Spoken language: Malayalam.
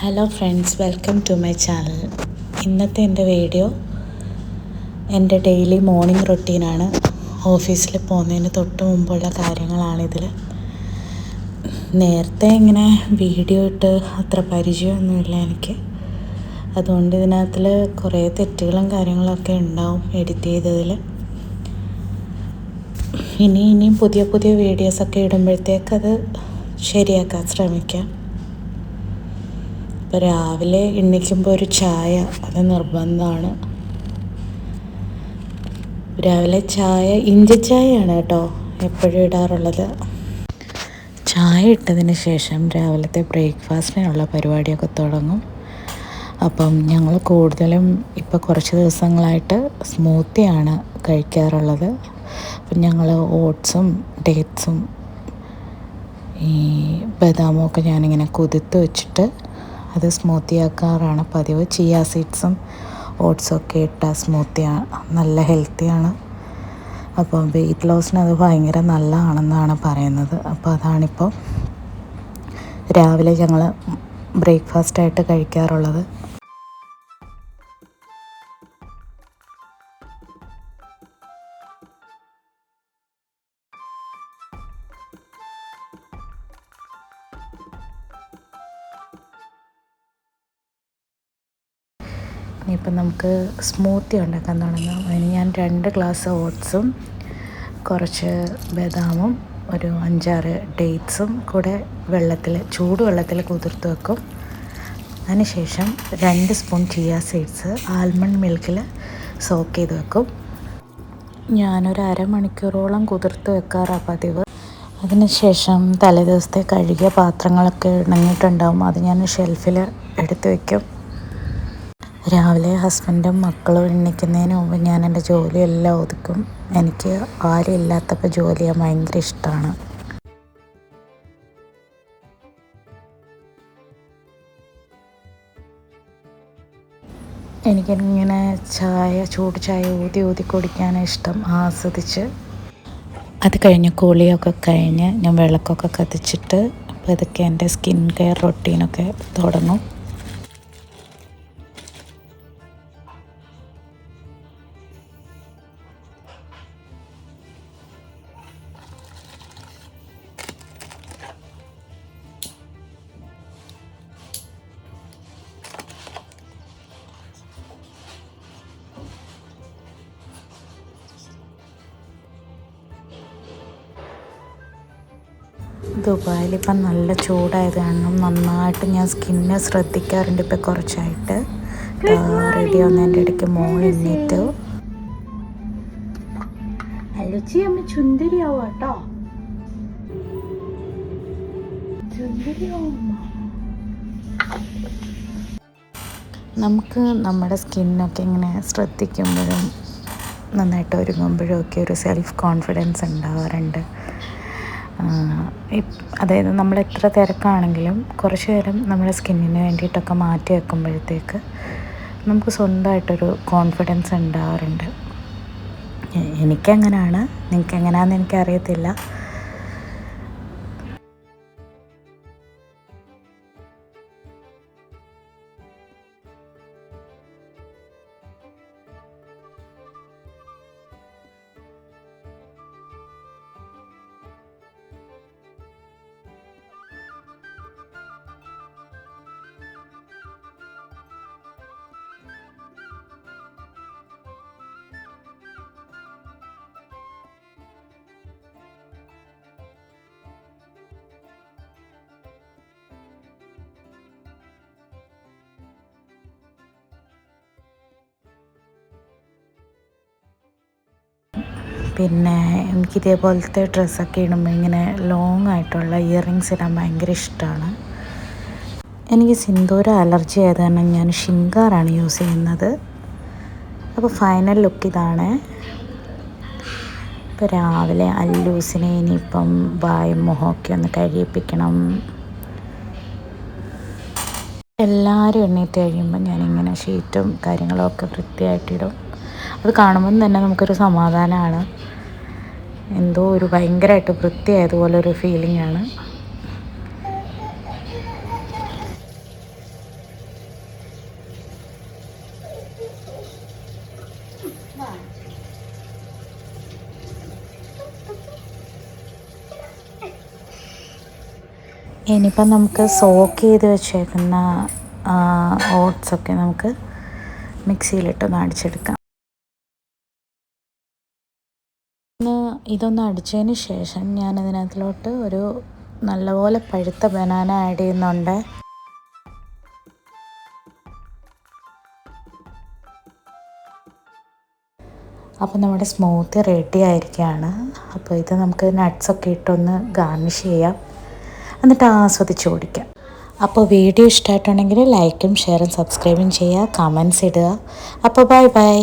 Hello friends, welcome to my channel. ഇന്നത്തെ എൻ്റെ വീഡിയോ എൻ്റെ ഡെയിലി മോർണിംഗ് റൊട്ടീനാണ്. ഓഫീസിൽ പോകുന്നതിന് തൊട്ട് മുമ്പുള്ള കാര്യങ്ങളാണിതിൽ. നേരത്തെ ഇങ്ങനെ വീഡിയോ ഇട്ട് അത്ര പരിചയമൊന്നുമില്ല എനിക്ക്. അതുകൊണ്ട് ഇതിനകത്തിൽ കുറേ തെറ്റുകളും കാര്യങ്ങളൊക്കെ ഉണ്ടാവും എഡിറ്റ് ചെയ്തതിൽ. ഇനിയും പുതിയ പുതിയ വീഡിയോസൊക്കെ ഇടുമ്പോഴത്തേക്കത് ശരിയാക്കാൻ ശ്രമിക്കാം. ഇപ്പോൾ രാവിലെ എണീക്കുമ്പോൾ ഒരു ചായ അത് നിർബന്ധമാണ്. രാവിലെ ചായ ഇഞ്ചി ചായയാണ് കേട്ടോ എപ്പോഴും ഇടാറുള്ളത്. ചായ ഇട്ടതിന് ശേഷം രാവിലത്തെ ബ്രേക്ക്ഫാസ്റ്റിനുള്ള പരിപാടിയൊക്കെ തുടങ്ങും. അപ്പം ഞങ്ങൾ കൂടുതലും ഇപ്പോൾ കുറച്ച് ദിവസങ്ങളായിട്ട് സ്മൂത്തിയാണ് കഴിക്കാറുള്ളത്. അപ്പം ഞങ്ങൾ ഓട്സും ഡേറ്റ്സും ഈ ബദാമും ഒക്കെ ഞാനിങ്ങനെ കുതിർത്ത് വെച്ചിട്ട് അത് സ്മൂത്തി ആക്കാറാണ് പതിവ്. ചിയ സീഡ്സും ഓട്സും ഒക്കെ ഇട്ട സ്മൂത്തിയാണ്, നല്ല ഹെൽത്തിയാണ്. അപ്പോൾ വെയിറ്റ് ലോസിന് അത് ഭയങ്കര നല്ലതാണെന്നാണ് പറയുന്നത്. അപ്പോൾ അതാണിപ്പോൾ രാവിലെ ഞങ്ങൾ ബ്രേക്ക്ഫാസ്റ്റായിട്ട് കഴിക്കാറുള്ളത്. ഇനിയിപ്പം നമുക്ക് സ്മൂത്തി ഉണ്ടാക്കാൻ തുടങ്ങാം. അതിന് ഞാൻ 2 ഗ്ലാസ് ഓട്സും കുറച്ച് ബദാമും ഒരു 5-6 ഡേറ്റ്സും കൂടെ ചൂടുവെള്ളത്തിൽ കുതിർത്ത് വെക്കും. അതിനുശേഷം 2 സ്പൂൺ ചിയ സീഡ്സ് ആൽമണ്ട് മിൽക്കിൽ സോക്ക് ചെയ്ത് വെക്കും. ഞാനൊരു അരമണിക്കൂറോളം കുതിർത്ത് വെക്കാറാണ് പതിവ്. അതിനുശേഷം തലേദിവസത്തെ കഴുകിയ പാത്രങ്ങളൊക്കെ ഉണങ്ങിയിട്ടുണ്ടാവും, അത് ഞാൻ ഷെൽഫിൽ എടുത്ത് വയ്ക്കും. രാവിലെ ഹസ്ബൻഡും മക്കളും എണീക്കുന്നതിന് മുമ്പ് ഞാൻ എൻ്റെ ജോലിയെല്ലാം ഒതുക്കും. എനിക്ക് ആരും ഇല്ലാത്തപ്പോൾ ജോലി ചെയ്യാൻ ഭയങ്കര ഇഷ്ടമാണ്. എനിക്കിങ്ങനെ ചൂട് ചായ ഊതി കുടിക്കാനാണ് ഇഷ്ടം, ആസ്വദിച്ച്. അത് കഴിഞ്ഞ് കുളിയൊക്കെ കഴിഞ്ഞ് ഞാൻ വിളക്കൊക്കെ കത്തിച്ചിട്ട് അപ്പോൾ ഇതൊക്കെ എൻ്റെ സ്കിൻ കെയർ റൊട്ടീനൊക്കെ തുടങ്ങും. ദുബായിലിപ്പം നല്ല ചൂടായത് കാരണം നന്നായിട്ട് ഞാൻ സ്കിന്നെ ശ്രദ്ധിക്കാറുണ്ട് ഇപ്പം കുറച്ചായിട്ട്. റെഡി ആവുന്നതിൻ്റെ ഇടയ്ക്ക് മോൾ എണ്ണീറ്റ്. അല്ലച്ചി അമ്മ ചുന്ദരിയാവും കേട്ടോ, ചുന്ദരിയാവും. നമുക്ക് നമ്മുടെ സ്കിന്നൊക്കെ ഇങ്ങനെ ശ്രദ്ധിക്കുമ്പോഴും നന്നായിട്ട് ഒരുങ്ങുമ്പോഴും ഒക്കെ ഒരു സെൽഫ് കോൺഫിഡൻസ് ഉണ്ടാവാറുണ്ട്. അതായത് നമ്മൾ എത്ര തിരക്കാണെങ്കിലും കുറച്ച് നേരം നമ്മുടെ സ്കിന്നിന് വേണ്ടിയിട്ടൊക്കെ മാറ്റി വെക്കുമ്പോഴത്തേക്ക് നമുക്ക് സ്വന്തമായിട്ടൊരു കോൺഫിഡൻസ് ഉണ്ടാവാറുണ്ട്. എനിക്കങ്ങനെയാണ്, നിങ്ങൾക്ക് എങ്ങനെയാണെന്ന് എനിക്കറിയത്തില്ല. പിന്നെ എനിക്കിതേപോലത്തെ ഡ്രസ്സൊക്കെ ഇടുമ്പോൾ ഇങ്ങനെ ലോങ് ആയിട്ടുള്ള ഇയറിങ്സ് ഇടാൻ ഭയങ്കര ഇഷ്ടമാണ്. എനിക്ക് സിന്ദൂര അലർജി ആയത് കാരണം ഞാൻ ഷിങ്കാറാണ് യൂസ് ചെയ്യുന്നത്. അപ്പോൾ ഫൈനൽ ലുക്ക് ഇതാണ്. ഇപ്പോൾ രാവിലെ അല്ലൂസിനെ ഇനിയിപ്പം വായും മുഖമൊക്കെ ഒന്ന് കഴിയിപ്പിക്കണം. എല്ലാവരും എണ്ണീറ്റ് കഴിയുമ്പോൾ ഞാനിങ്ങനെ ഷീറ്റും കാര്യങ്ങളൊക്കെ വൃത്തിയായിട്ടിടും. അത് കാണുമ്പം തന്നെ നമുക്കൊരു സമാധാനമാണ്. എന്തോ ഒരു ഭയങ്കരമായിട്ട് വൃത്തിയായതുപോലൊരു ഫീലിംഗ് ആണ്. ഇനിയിപ്പം നമുക്ക് സോക്ക് ചെയ്ത് വെച്ചേക്കുന്ന ഓട്സൊക്കെ നമുക്ക് മിക്സിയിലിട്ടൊന്ന് അടിച്ചെടുക്കാം. ഇതൊന്ന് അടിച്ചതിന് ശേഷം ഞാനതിനകത്തിലോട്ട് ഒരു നല്ലപോലെ പഴുത്ത ബനാന ആഡ് ചെയ്യുന്നുണ്ട്. അപ്പോൾ നമ്മുടെ സ്മൂത്തി റെഡി ആയിരിക്കുകയാണ്. അപ്പോൾ ഇത് നമുക്ക് നട്ട്സൊക്കെ ഇട്ടൊന്ന് ഗാർണിഷ് ചെയ്യാം, എന്നിട്ട് ആസ്വദിച്ച് കുടിക്കാം. അപ്പോൾ വീഡിയോ ഇഷ്ടമായിട്ടുണ്ടെങ്കിൽ ലൈക്കും ഷെയറും സബ്സ്ക്രൈബും ചെയ്യുക, കമൻസ് ഇടുക. അപ്പോൾ ബൈ ബൈ.